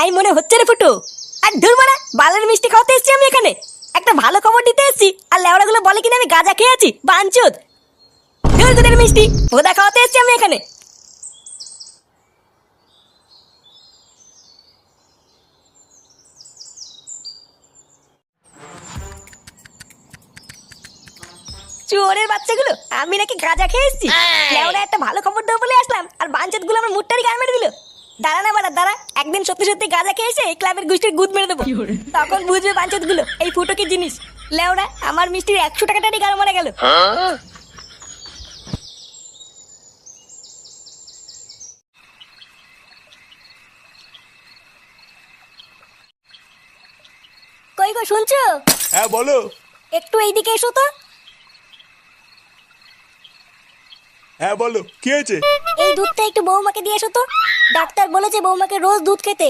তাই মনে হচ্ছে রে ফুটো। আর ধুর মারা, বালের মিষ্টি খাওয়াতে এসেছি আমি এখানে। একটা ভালো খবর দিতে এসেছি আর লেওড়াগুলো বলে কিনা আমি গাঁজা খেয়েছি। বাঞ্চুত ধুর তোদের মিষ্টি, ভোদা খাওয়াতে এসেছি আমি এখানে। চোরের বাচ্চাগুলো, আমি নাকি গাঁজা খেয়ে এসেছি। লেওড়া একটা ভালো খবর দেবো বলে আসলাম আর বাঞ্চত গুলো আমার মুটটারি গান মেরে দিল। দাঁড়া না বাড়া দাঁড়া, একদিন সত্যি সত্যি গাঁজা খেয়ে এসে এই ক্লাবের গোষ্ঠীর গুদ মেরে দেবো। তখন বুঝবে বাঞ্চত গুলো এই ফুটো কি জিনিস। লেওড়া আমার মিষ্টির 100 টাকাটারই গান মারা গেল। কই গো শুনছো? হ্যাঁ বলো। একটু এইদিকে এসো তো। হ্যাঁ বলো, কি হয়েছে? এই দুধটা একটু বৌমাকে দিয়ে এসো তো। ডাক্তার বলেছে বৌমাকে রোজ দুধ খেতে।